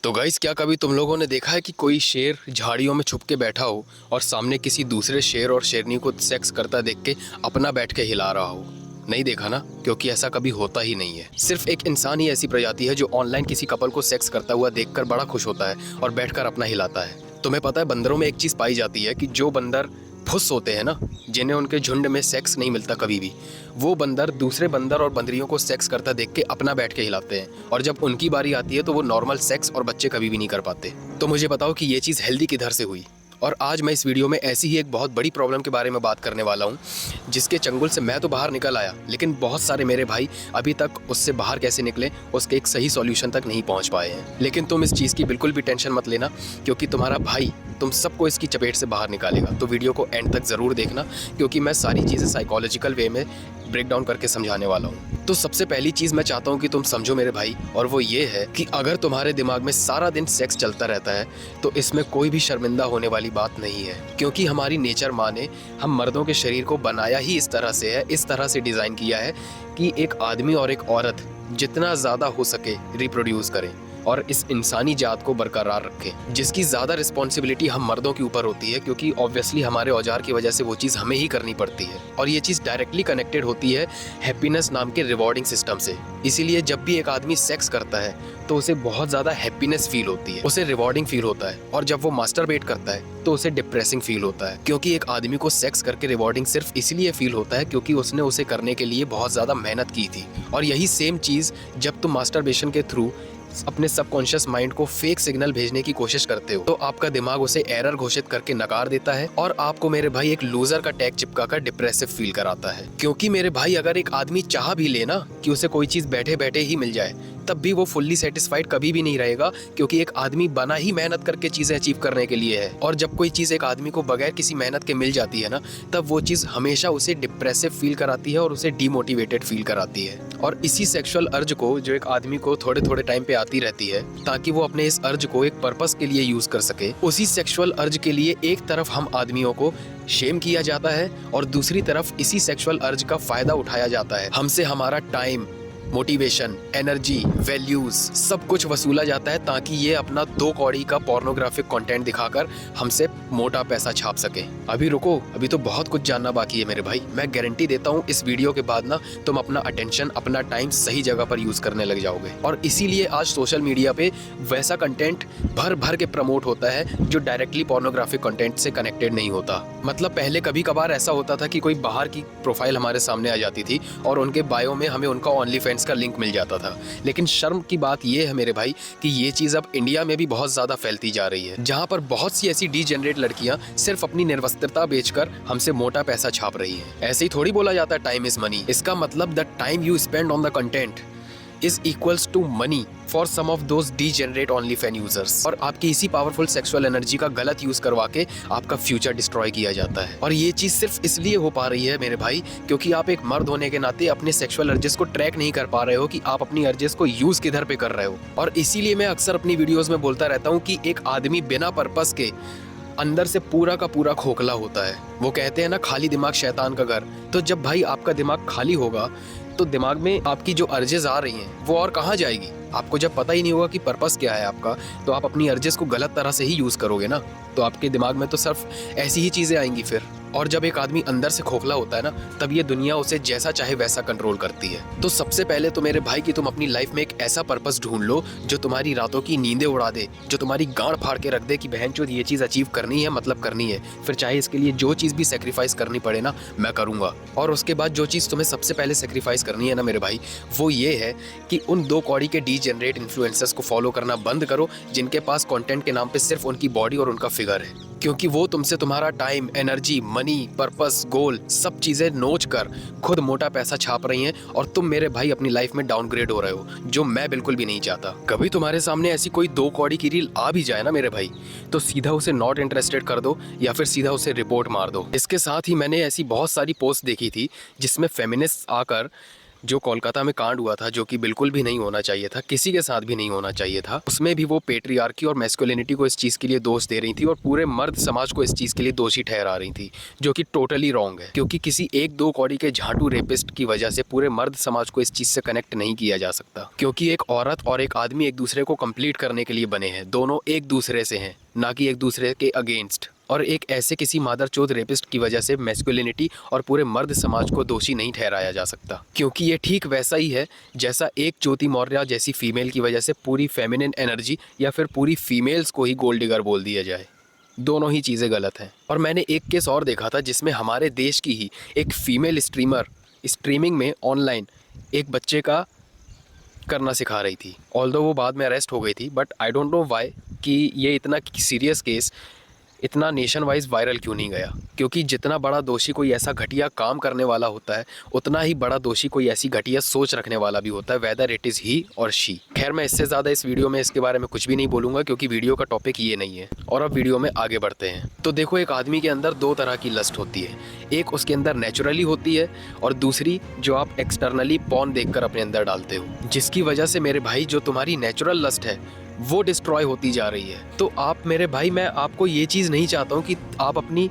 तो गाइस, क्या कभी तुम लोगों ने देखा है कि कोई शेर झाड़ियों में छुप के बैठा हो और सामने किसी दूसरे शेर और शेरनी को सेक्स करता देख के अपना बैठ के हिला रहा हो? नहीं देखा ना, क्योंकि ऐसा कभी होता ही नहीं है। सिर्फ एक इंसान ही ऐसी प्रजाति है जो ऑनलाइन किसी कपल को सेक्स करता हुआ देखकर बड़ा खुश होता है और बैठकर अपना हिलाता है। तुम्हें पता है, बंदरों में एक चीज पाई जाती है कि जो बंदर फुस होते हैं ना, जिन्हें उनके झुंड में सेक्स नहीं मिलता कभी भी, वो बंदर दूसरे बंदर और बंदरियों को सेक्स करता देख के अपना बैठ के हिलाते हैं, और जब उनकी बारी आती है तो वो नॉर्मल सेक्स और बच्चे कभी भी नहीं कर पाते। तो मुझे बताओ कि ये चीज़ हेल्दी किधर से हुई? और आज मैं इस वीडियो में ऐसी ही एक बहुत बड़ी प्रॉब्लम के बारे में बात करने वाला हूँ, जिसके चंगुल से मैं तो बाहर निकल आया, लेकिन बहुत सारे मेरे भाई अभी तक उससे बाहर कैसे निकले उसके एक सही सॉल्यूशन तक नहीं पहुँच पाए हैं। लेकिन तुम इस चीज़ की बिल्कुल भी टेंशन मत लेना, क्योंकि तुम्हारा भाई तुम सबको इसकी चपेट से बाहर निकालेगा। तो वीडियो को एंड तक ज़रूर देखना, क्योंकि मैं सारी चीज़ें साइकोलॉजिकल वे में ब्रेक डाउन करके समझाने वाला हूँ। तो सबसे पहली चीज़ मैं चाहता हूँ कि तुम समझो मेरे भाई, और वो ये है कि अगर तुम्हारे दिमाग में सारा दिन सेक्स चलता रहता है तो इसमें कोई भी शर्मिंदा होने वाली बात नहीं है, क्योंकि हमारी नेचर माँ ने हम मर्दों के शरीर को बनाया ही इस तरह से है, इस तरह से डिज़ाइन किया है कि एक आदमी और एक औरत जितना ज़्यादा हो सके रिप्रोड्यूस करें और इस इंसानी जात को बरकरार रखें, जिसकी ज़्यादा रिस्पॉन्सिबिलिटी हम मर्दों के ऊपर होती है, क्योंकि ऑब्वियसली हमारे औजार की वजह से वो चीज़ हमें ही करनी पड़ती है। और ये चीज़ डायरेक्टली कनेक्टेड होती है हैप्पीनेस नाम के रिवॉर्डिंग सिस्टम से। इसीलिए जब भी एक आदमी सेक्स करता है तो उसे बहुत ज़्यादा हैप्पीनेस फील होती है, उसे रिवॉर्डिंग फील होता है, और जब वो मास्टरबेट करता है तो उसे डिप्रेसिंग फील होता है, क्योंकि एक आदमी को सेक्स करके रिवॉर्डिंग सिर्फ इसलिए फील होता है क्योंकि उसने उसे करने के लिए बहुत ज़्यादा मेहनत की थी। और यही सेम चीज़ जब तुम मास्टरबेशन के थ्रू अपने सबकॉन्शियस माइंड को फेक सिग्नल भेजने की कोशिश करते हो, तो आपका दिमाग उसे एरर घोषित करके नकार देता है और आपको मेरे भाई एक लूजर का टैग चिपका कर डिप्रेसिव फील कराता है। क्योंकि मेरे भाई, अगर एक आदमी चाह भी लेना कि उसे कोई चीज बैठे बैठे ही मिल जाए, तब भी वो फुल्ली सेटिस्फाइड कभी भी नहीं रहेगा, क्योंकि एक आदमी बना ही मेहनत करके चीजें अचीव करने के लिए है। और जब कोई चीज एक आदमी को बगैर किसी मेहनत के मिल जाती है ना, तब वो चीज हमेशा उसे डिप्रेसिव फील कराती है और उसे डीमोटिवेटेड फील कराती है। और इसी सेक्सुअल अर्ज को, जो एक आदमी को थोड़े थोड़े टाइम पे आती रहती है ताकि वो अपने इस अर्ज को एक पर्पस के लिए यूज कर सके, उसी सेक्सुअल अर्ज के लिए एक तरफ हम आदमियों को शेम किया जाता है और दूसरी तरफ इसी सेक्सुअल अर्ज का फायदा उठाया जाता है। हमसे हमारा टाइम, मोटिवेशन, एनर्जी, वैल्यूज सब कुछ वसूला जाता है, ताकि ये अपना 2 कौड़ी का पोर्नोग्राफिक कंटेंट दिखाकर हमसे मोटा पैसा छाप सके। अभी रुको, अभी तो बहुत कुछ जानना बाकी है मेरे भाई। मैं गारंटी देता हूँ इस वीडियो के बाद ना तुम अपना अटेंशन, अपना टाइम सही जगह पर यूज करने लग जाओगे। और इसीलिए आज सोशल मीडिया पे वैसा कंटेंट भर भर के प्रमोट होता है जो डायरेक्टली पोर्नोग्राफिक कंटेंट से कनेक्टेड नहीं होता। मतलब पहले कभी कभार ऐसा होता था कि कोई बाहर की प्रोफाइल हमारे सामने आ जाती थी और उनके बायो में हमें उनका ओनली फैंस का लिंक मिल जाता था। लेकिन शर्म की बात यह है मेरे भाई कि ये चीज अब इंडिया में भी बहुत ज्यादा फैलती जा रही है, जहां पर बहुत सी ऐसी डीजेनरेट लड़कियां सिर्फ अपनी निर्वस्त्रता बेचकर हमसे मोटा पैसा छाप रही हैं। ऐसे ही थोड़ी बोला जाता है टाइम इज मनी। इसका मतलब the time you spend on the content is equals to money for some of those degenerate OnlyFans users। और आपकी इसी पावरफुल सेक्सुअल एनर्जी का गलत यूज करवा के आपका फ्यूचर डिस्ट्रॉय किया जाता है। और ये चीज सिर्फ इसलिए हो पा रही है मेरे भाई, क्योंकि आप एक मर्द होने के नाते अपने सेक्सुअल अर्जेस को ट्रैक नहीं कर पा रहे हो कि आप अपनी अर्जेस को यूज किधर पे कर रहे हो। और इसीलिए मैं अक्सर अपनी वीडियोज में बोलता रहता हूँ कि एक आदमी बिना पर्पस के अंदर से पूरा का पूरा खोखला होता है। वो कहते हैं ना, खाली दिमाग शैतान का घर। तो जब भाई आपका दिमाग खाली होगा तो दिमाग में आपकी जो अर्जेस आ रही हैं वो और कहाँ जाएगी? आपको जब पता ही नहीं होगा कि पर्पस क्या है आपका, तो आप अपनी अर्जेस को गलत तरह से ही यूज करोगे ना, तो आपके दिमाग में तो सिर्फ ऐसी ही चीजें आएंगी फिर। और जब एक आदमी अंदर से खोखला होता है ना, तब ये दुनिया उसे जैसा चाहे वैसा कंट्रोल करती है। तो सबसे पहले तो मेरे भाई कि तुम अपनी लाइफ में एक ऐसा पर्पस ढूंढ लो जो तुम्हारी रातों की नींदें उड़ा दे, जो तुम्हारी गांड फाड़ के रख दे कि बहनचोद ये चीज अचीव करनी है, मतलब करनी है, फिर चाहे इसके लिए जो चीज भी सेक्रीफाइस करनी पड़े ना, मैं करूंगा। और उसके बाद जो चीज तुम्हें सबसे पहले सेक्रीफाइस करनी है ना मेरे भाई, वो ये है कि उन 2 कौड़ी के डीजेनरेट इन्फ्लुएंसर्स को फॉलो करना बंद करो, जिनके पास कंटेंट के नाम पे सिर्फ उनकी बॉडी और उनका फिगर है। क्योंकि वो तुमसे तुम्हारा टाइम, एनर्जी, मनी, पर्पस, गोल सब चीजें नोच कर खुद मोटा पैसा छाप रही हैं, और तुम मेरे भाई अपनी लाइफ में डाउनग्रेड हो रहे हो, जो मैं बिल्कुल भी नहीं चाहता। कभी तुम्हारे सामने ऐसी कोई 2 कौड़ी की रील आ भी जाए ना मेरे भाई, तो सीधा उसे नॉट इंटरेस्टेड कर दो या फिर सीधा उसे रिपोर्ट मार दो। इसके साथ ही मैंने ऐसी बहुत सारी पोस्ट देखी थी जिसमें फेमिनिस्ट आकर जो कोलकाता में कांड हुआ था, जो कि बिल्कुल भी नहीं होना चाहिए था, किसी के साथ भी नहीं होना चाहिए था, उसमें भी वो पेट्रियार्की और मैस्कुलिनिटी को इस चीज़ के लिए दोष दे रही थी और पूरे मर्द समाज को इस चीज़ के लिए दोषी ठहरा रही थी, जो कि टोटली रॉन्ग है। क्योंकि किसी एक दो कौड़ी के झाटू रेपिस्ट की वजह से पूरे मर्द समाज को इस चीज़ से कनेक्ट नहीं किया जा सकता। क्योंकि एक औरत और एक आदमी एक दूसरे को कंप्लीट करने के लिए बने हैं, दोनों एक दूसरे से हैं, ना कि एक दूसरे के अगेंस्ट। और एक ऐसे किसी मादरचोद रेपिस्ट की वजह से मैस्कुलिनिटी और पूरे मर्द समाज को दोषी नहीं ठहराया जा सकता। क्योंकि ये ठीक वैसा ही है जैसा एक ज्योति मौर्य जैसी फीमेल की वजह से पूरी फेमिनिन एनर्जी या फिर पूरी फीमेल्स को ही गोल्ड डिगर बोल दिया जाए। दोनों ही चीज़ें गलत हैं। और मैंने एक केस और देखा था जिसमें हमारे देश की ही एक फीमेल स्ट्रीमर स्ट्रीमिंग में ऑनलाइन एक बच्चे का करना सिखा रही थी। ऑल्दो वो बाद में अरेस्ट हो गई थी, but I don't know why कि ये इतना सीरियस केस इतना नेशन वाइज वायरल क्यों नहीं गया। क्योंकि जितना बड़ा दोषी कोई ऐसा घटिया काम करने वाला होता है, उतना ही बड़ा दोषी कोई ऐसी घटिया सोच रखने वाला भी होता है, वेदर इट इज़ ही और शी। खैर, मैं इससे ज़्यादा इस वीडियो में इसके बारे में कुछ भी नहीं बोलूँगा क्योंकि वीडियो का टॉपिक ये नहीं है। और अब वीडियो में आगे बढ़ते हैं। तो देखो, एक आदमी के अंदर दो तरह की लस्ट होती है। एक उसके अंदर नेचुरली होती है और दूसरी जो आप एक्सटर्नली पॉर्न देखकर अपने अंदर डालते हो, जिसकी वजह से मेरे भाई जो तुम्हारी नेचुरल लस्ट है वो डिस्ट्रॉय होती जा रही है। तो आप मेरे भाई, मैं आपको ये चीज़ नहीं चाहता हूँ कि आप अपनी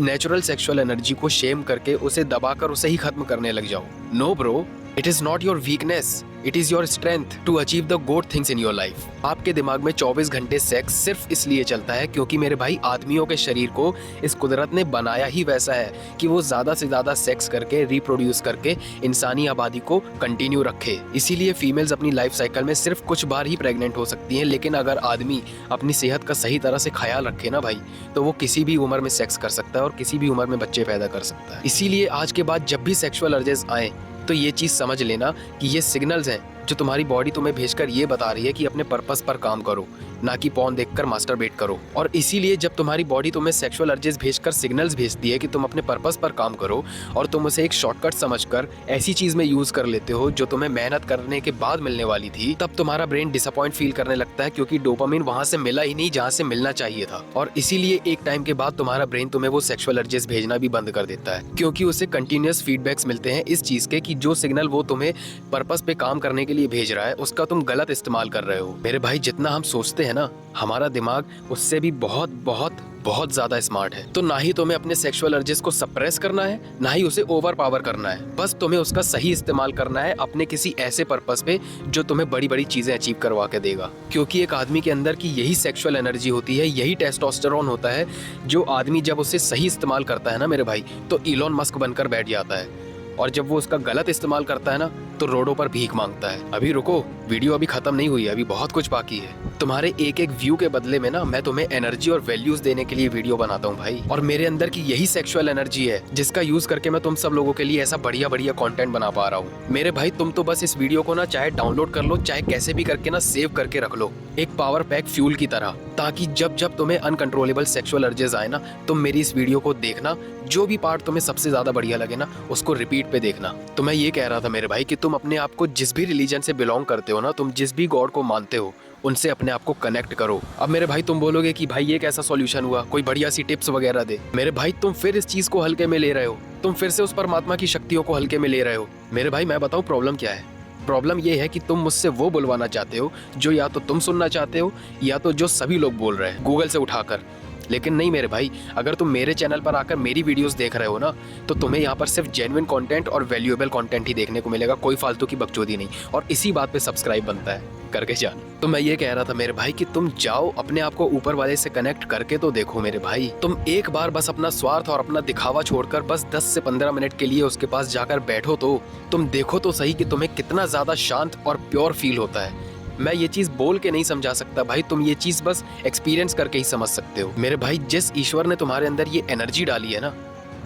नेचुरल सेक्सुअल एनर्जी को शेम करके उसे दबाकर उसे ही खत्म करने लग जाओ। No bro, it is not your weakness, it is your strength to achieve the good things in your life. आपके दिमाग में 24 घंटे सेक्स सिर्फ इसलिए चलता है क्योंकि मेरे भाई आदमियों के शरीर को इस कुदरत ने बनाया ही वैसा है कि वो ज़्यादा से ज़्यादा सेक्स करके रिप्रोड्यूस करके इंसानी आबादी को कंटिन्यू रखे। इसीलिए फीमेल्स अपनी लाइफ साइकिल में सिर्फ कुछ बार ही प्रेग्नेंट हो सकती हैं। लेकिन अगर आदमी अपनी सेहत का सही तरह से ख्याल रखे ना भाई, तो वो किसी भी उम्र में सेक्स कर सकता है और किसी भी उम्र में बच्चे पैदा कर सकता है। इसीलिए आज के बाद जब भी सेक्सुअल अर्जेस आए तो ये चीज़ समझ लेना कि ये सिग्नल्स हैं जो तुम्हारी बॉडी तुम्हें भेजकर ये बता रही है कि अपने पर्पस पर काम करो, ना कि पॉर्न देखकर मास्टरबेट करो। और इसीलिए जब तुम्हारी बॉडी तुम्हें सेक्सुअल अर्जेस भेजकर सिग्नल्स भेजती है कि तुम अपने पर्पस पर काम करो और तुम उसे एक शॉर्टकट समझकर ऐसी चीज़ में यूज़ कर लेते हो जो तुम्हें मेहनत करने के बाद मिलने वाली थी, तब तुम्हारा ब्रेन डिसअपॉइंट फील करने लगता है क्योंकि डोपामिन वहाँ से मिला ही नहीं जहाँ से मिलना चाहिए था। और इसीलिए एक टाइम के बाद तुम्हारा ब्रेन तुम्हें वो सेक्सुअल अर्जेस भेजना भी बंद कर देता है, क्योंकि उसे कंटिन्यूस फीडबैक्स मिलते हैं इस चीज़ के कि जो सिग्नल वो तुम्हें पर्पस पे काम करने के लिए भेज रहा है उसका तुम गलत इस्तेमाल कर रहे हो। मेरे भाई, जितना हम सोचते हैं ना, हमारा दिमाग उससे भी बहुत बहुत बहुत ज्यादा स्मार्ट है। तो ना ही तुम्हें अपने सेक्सुअल अर्जेस को सप्रेस करना है, ना ही उसे ओवर पावर करना है। बस तुम्हें उसका सही इस्तेमाल करना है अपने किसी ऐसे पर्पस पे जो तुम्हें बड़ी बड़ी चीजें अचीव करवा के देगा। क्योंकि एक आदमी के अंदर की यही सेक्सुअल एनर्जी होती है, यही टेस्टोस्टेरोन होता है, जो आदमी जब उसे सही इस्तेमाल करता है ना मेरे भाई, तो इलॉन मस्क बनकर बैठ जाता है। और जब वो उसका गलत इस्तेमाल करता है ना, तो रोडों पर भीख मांगता है। अभी रुको, वीडियो अभी खत्म नहीं हुई है, अभी बहुत कुछ बाकी है। तुम्हारे एक एक व्यू के बदले में ना मैं तुम्हें एनर्जी और वैल्यूज देने के लिए वीडियो बनाता हूँ भाई। और मेरे अंदर की यही सेक्सुअल एनर्जी है जिसका यूज करके मैं तुम सब लोगों के लिए ऐसा बढ़िया बढ़िया कंटेंट बना पा रहा हूँ। मेरे भाई, तुम तो बस इस वीडियो को ना चाहे डाउनलोड कर लो, चाहे कैसे भी करके ना सेव करके रख लो, एक पावर पैक फ्यूल की तरह, ताकि जब जब तुम्हें अनकंट्रोलेबल सेक्सुअल अर्जेस आए ना, तुम मेरी इस वीडियो को देखना, जो भी पार्ट तुम्हें सबसे ज्यादा बढ़िया लगे ना उसको रिपीट पे देखना। तो मैं ये कह रहा था मेरे भाई कि तुम अपने आप को जिस भी रिलीजन से बिलोंग करते हो ना, तुम जिस भी गॉड को मानते हो, उनसे अपने आप को कनेक्ट करो। अब मेरे भाई, तुम बोलोगे कि भाई ये कैसा सॉल्यूशन हुआ, कोई बढ़िया सी टिप्स वगैरह दे। मेरे भाई, तुम फिर इस चीज को हल्के में ले रहे हो, तुम फिर से उस परमात्मा की शक्तियों को हल्के में ले रहे हो। मेरे भाई, मैं बताऊं प्रॉब्लम क्या है। प्रॉब्लम ये है कि तुम मुझसे वो बुलवाना चाहते हो जो या तो तुम सुनना चाहते हो या तो जो सभी लोग बोल रहे हैं गूगल से उठाकर। लेकिन नहीं मेरे भाई, अगर तुम मेरे चैनल पर आकर मेरी वीडियोस देख रहे हो ना, तो तुम्हें यहाँ पर सिर्फ जेन्युइन कंटेंट और वैल्यूएबल कंटेंट ही देखने को मिलेगा, कोई फालतू की बकचोदी नहीं। और इसी बात पे सब्सक्राइब बनता है, करके जान। तो मैं ये कह रहा था मेरे भाई कि तुम जाओ अपने आप को ऊपर वाले से कनेक्ट करके तो देखो मेरे भाई। तुम एक बार बस अपना स्वार्थ और अपना दिखावा छोड़कर बस 10 से 15 मिनट के लिए उसके पास जाकर बैठो, तो तुम देखो तो सही कि तुम्हें कितना ज्यादा शांत और प्योर फील होता है। मैं ये चीज बोल के नहीं समझा सकता भाई, तुम ये चीज बस एक्सपीरियंस करके ही समझ सकते हो। मेरे भाई, जिस ईश्वर ने तुम्हारे अंदर ये एनर्जी डाली है ना,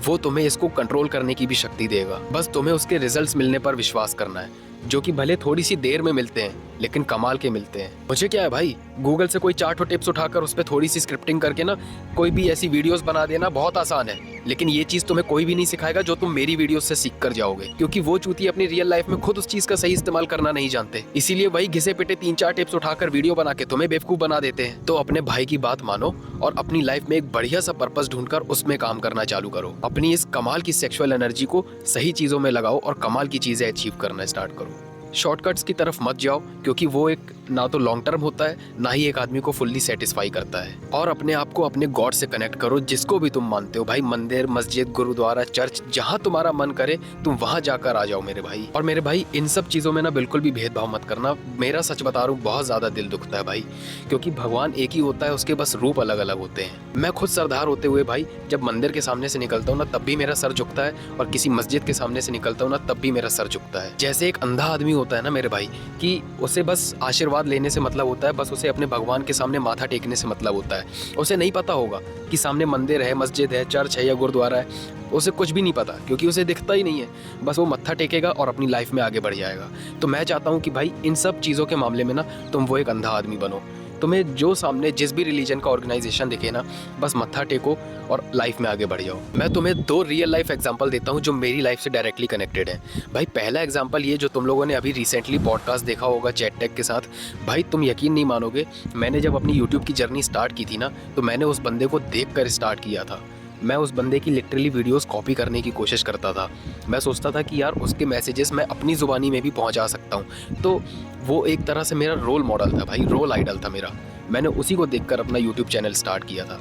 वो तुम्हें इसको कंट्रोल करने की भी शक्ति देगा। बस तुम्हें उसके रिजल्ट्स मिलने पर विश्वास करना है। जो कि भले थोड़ी सी देर में मिलते हैं लेकिन कमाल के मिलते हैं। मुझे क्या है भाई, गूगल से कोई चार्ट और टिप्स उठाकर उस पर थोड़ी सी स्क्रिप्टिंग करके ना कोई भी ऐसी वीडियोस बना देना बहुत आसान है। लेकिन ये चीज तुम्हें कोई भी नहीं सिखाएगा जो तुम मेरी वीडियो से सीख कर जाओगे, क्योंकि वो चूती अपनी रियल लाइफ में खुद उस चीज का सही इस्तेमाल करना नहीं जानते। इसीलिए वही घिसे पिटे 3-4 टिप्स उठाकर वीडियो बना के तुम्हें बेवकूफ बना देते हैं। तो अपने भाई की बात मानो और अपनी लाइफ में एक बढ़िया सा पर्पस ढूंढकर उसमें काम करना चालू करो। अपनी इस कमाल की सेक्सुअल एनर्जी को सही चीजों में लगाओ और कमाल की चीजें अचीव करना स्टार्ट करो। शॉर्टकट्स की तरफ मत जाओ, क्योंकि वो एक ना तो लॉन्ग टर्म होता है ना ही एक आदमी को फुल्ली सेटिस्फाई करता है। और अपने आप को अपने गॉड से कनेक्ट करो, जिसको भी तुम मानते हो भाई। मंदिर, मस्जिद, गुरुद्वारा, चर्च, जहां तुम्हारा मन करे तुम वहां जाकर आ जाओ मेरे भाई। और मेरे भाई इन सब चीजों में ना बिल्कुल भी भेदभाव मत करना। मेरा सच बता रहा हूँ, बहुत ज्यादा दिल दुखता है भाई, क्योंकि भगवान एक ही होता है, उसके बस रूप अलग अलग होते हैं। मैं खुद सरदार होते हुए भाई जब मंदिर के सामने से निकलता हूँ ना तब भी मेरा सर झुकता है, और किसी मस्जिद के सामने से निकलता हूँ ना तब भी मेरा सर झुकता है। जैसे एक अंधा आदमी होता है ना मेरे भाई, कि उसे बस आशीर्वाद लेने से मतलब होता है, बस उसे अपने भगवान के सामने माथा टेकने से मतलब होता है। उसे नहीं पता होगा कि सामने मंदिर है, मस्जिद है, चर्च है या गुरुद्वारा है। उसे कुछ भी नहीं पता, क्योंकि उसे दिखता ही नहीं है। बस वो मत्था टेकेगा और अपनी लाइफ में आगे बढ़ जाएगा। तो मैं चाहता हूँ कि भाई इन सब चीज़ों के मामले में ना तुम वो एक अंधा आदमी बनो। तुम्हें जो सामने जिस भी रिलीजन का ऑर्गेनाइजेशन दिखे ना, बस मत्था टेको और लाइफ में आगे बढ़ जाओ। मैं तुम्हें 2 रियल लाइफ एग्जांपल देता हूँ जो मेरी लाइफ से डायरेक्टली कनेक्टेड है। भाई पहला एग्जांपल ये जो तुम लोगों ने अभी रिसेंटली पॉडकास्ट देखा होगा चैट टेक के साथ, भाई तुम यकीन नहीं मानोगे, मैंने जब अपनी यूट्यूब की जर्नी स्टार्ट की थी ना, तो मैंने उस बंदे को देख कर स्टार्ट किया था। मैं उस बंदे की लिटरली वीडियोस कॉपी करने की कोशिश करता था। मैं सोचता था कि यार उसके मैसेजेस मैं अपनी ज़ुबानी में भी पहुंचा सकता हूं। तो वो एक तरह से मेरा रोल मॉडल था भाई, रोल आइडल था मेरा। मैंने उसी को देखकर अपना यूट्यूब चैनल स्टार्ट किया था,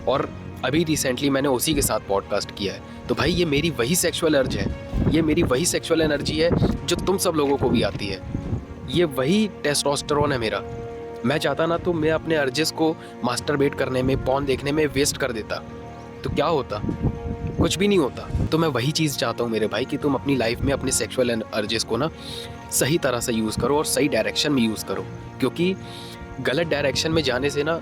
और अभी रिसेंटली मैंने उसी के साथ पॉडकास्ट किया है। तो भाई ये मेरी वही सेक्सुअल अर्ज है, ये मेरी वही सेक्सुअल एनर्जी है जो तुम सब लोगों को भी आती है। ये वही टेस्टोस्टेरोन है मेरा। मैं चाहता ना तो मैं अपने अर्जेस को मास्टरबेट करने में, पॉर्न देखने में वेस्ट कर देता, तो क्या होता? कुछ भी नहीं होता। तो मैं वही चीज़ चाहता हूँ मेरे भाई कि तुम अपनी लाइफ में अपने सेक्सुअल अर्जेस को ना सही तरह से यूज़ करो और सही डायरेक्शन में यूज़ करो, क्योंकि गलत डायरेक्शन में जाने से ना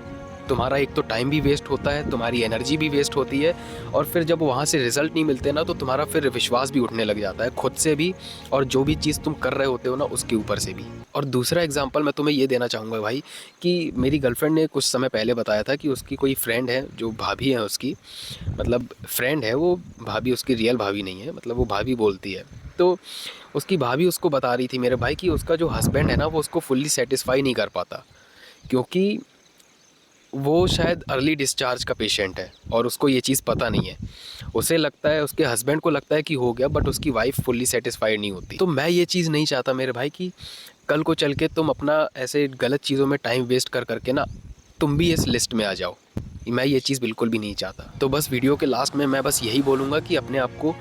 तुम्हारा एक तो टाइम भी वेस्ट होता है, तुम्हारी एनर्जी भी वेस्ट होती है, और फिर जब वहाँ से रिजल्ट नहीं मिलते ना तो तुम्हारा फिर विश्वास भी उठने लग जाता है, खुद से भी और जो भी चीज़ तुम कर रहे होते हो ना उसके ऊपर से भी। और दूसरा एग्जांपल मैं तुम्हें ये देना चाहूँगा भाई कि मेरी गर्लफ्रेंड ने कुछ समय पहले बताया था कि उसकी कोई फ्रेंड है, जो भाभी है उसकी, मतलब फ्रेंड है वो, भाभी उसकी रियल भाभी नहीं है, मतलब वो भाभी बोलती है। तो उसकी भाभी उसको बता रही थी मेरे भाई कि उसका जो हस्बैंड है ना वो उसको फुल्ली सेटिस्फाई नहीं कर पाता, क्योंकि वो शायद अर्ली डिस्चार्ज का पेशेंट है और उसको ये चीज़ पता नहीं है। उसे लगता है, उसके हस्बैंड को लगता है कि हो गया, बट उसकी वाइफ फुल्ली सेटिस्फाइड नहीं होती। तो मैं ये चीज़ नहीं चाहता मेरे भाई कि कल को चल के तुम अपना ऐसे गलत चीज़ों में टाइम वेस्ट कर करके ना तुम भी इस लिस्ट में आ जाओ। मैं ये चीज़ बिल्कुल भी नहीं चाहता। तो बस वीडियो के लास्ट में मैं बस यही बोलूँगा कि अपने आप को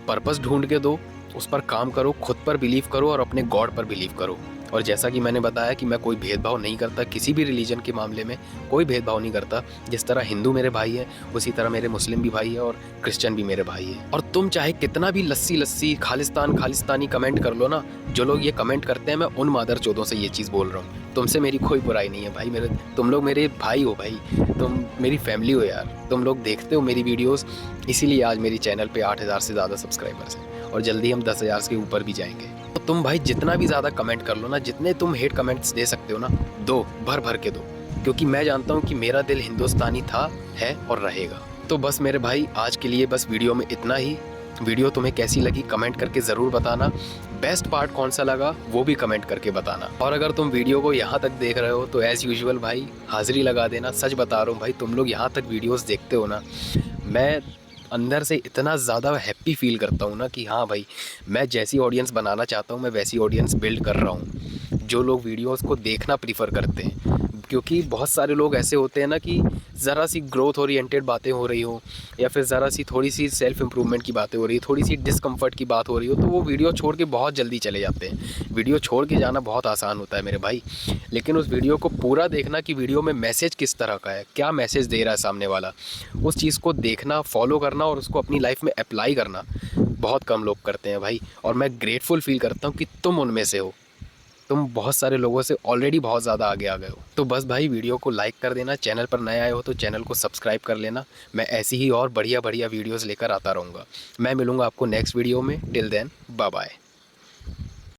पर्पस ढूंढ के दो, उस पर काम करो, खुद पर बिलीव करो और अपने गॉड पर बिलीव करो। और जैसा कि मैंने बताया कि मैं कोई भेदभाव नहीं करता, किसी भी रिलीजन के मामले में कोई भेदभाव नहीं करता। जिस तरह हिंदू मेरे भाई है उसी तरह मेरे मुस्लिम भी भाई है और क्रिश्चियन भी मेरे भाई है। और तुम चाहे कितना भी लस्सी खालिस्तानी कमेंट कर लो ना, जो लोग ये कमेंट करते हैं मैं उन मादर चौधों से ये चीज़ बोल रहा हूँ, तुमसे मेरी कोई बुराई नहीं है भाई। तुम लोग मेरे भाई हो भाई, तुम मेरी फैमिली हो यार, तुम लोग देखते हो मेरी वीडियोस, इसीलिए आज मेरी चैनल पे 8,000 से ज़्यादा सब्सक्राइबर्स हैं और जल्दी हम 10,000 के ऊपर भी जाएंगे। तो तुम भाई जितना भी ज़्यादा कमेंट कर लो ना, जितने तुम हेट कमेंट्स दे सकते हो ना, दो, भर भर के दो, क्योंकि मैं जानता हूँ कि मेरा दिल हिंदुस्तानी था, है और रहेगा। तो बस मेरे भाई आज के लिए बस वीडियो में इतना ही। वीडियो तुम्हें कैसी लगी कमेंट करके ज़रूर बताना। बेस्ट पार्ट कौन सा लगा वो भी कमेंट करके बताना। और अगर तुम वीडियो को यहाँ तक देख रहे हो तो एज़ यूजुअल भाई हाज़िरी लगा देना। सच बता रहा हूँ भाई, तुम लोग यहाँ तक वीडियोस देखते हो ना, मैं अंदर से इतना ज़्यादा हैप्पी फील करता हूँ ना कि हाँ भाई, मैं जैसी ऑडियंस बनाना चाहता हूँ मैं वैसी ऑडियंस बिल्ड कर रहा हूँ, जो लोग वीडियोस को देखना प्रीफर करते हैं। क्योंकि बहुत सारे लोग ऐसे होते हैं ना कि ज़रा सी ग्रोथ ओरिएंटेड बातें हो रही हो या फिर ज़रा सी थोड़ी सी सेल्फ इम्प्रूवमेंट की बातें हो रही हो, थोड़ी सी डिस्कम्फर्ट की बात हो रही हो, तो वो वीडियो छोड़ के बहुत जल्दी चले जाते हैं। वीडियो छोड़ के जाना बहुत आसान होता है मेरे भाई, लेकिन उस वीडियो को पूरा देखना कि वीडियो में मैसेज किस तरह का है, क्या मैसेज दे रहा है सामने वाला, उस चीज़ को देखना, फॉलो करना और उसको अपनी लाइफ में अप्लाई करना बहुत कम लोग करते हैं भाई। और मैं ग्रेटफुल फील करता हूँ कि तुम उनमें से हो। तुम बहुत सारे लोगों से ऑलरेडी बहुत ज़्यादा आगे आ गए हो। तो बस भाई वीडियो को लाइक कर देना, चैनल पर नए आए हो तो चैनल को सब्सक्राइब कर लेना। मैं ऐसी ही और बढ़िया बढ़िया वीडियोस लेकर आता रहूँगा। मैं मिलूँगा आपको नेक्स्ट वीडियो में। Till then bye bye.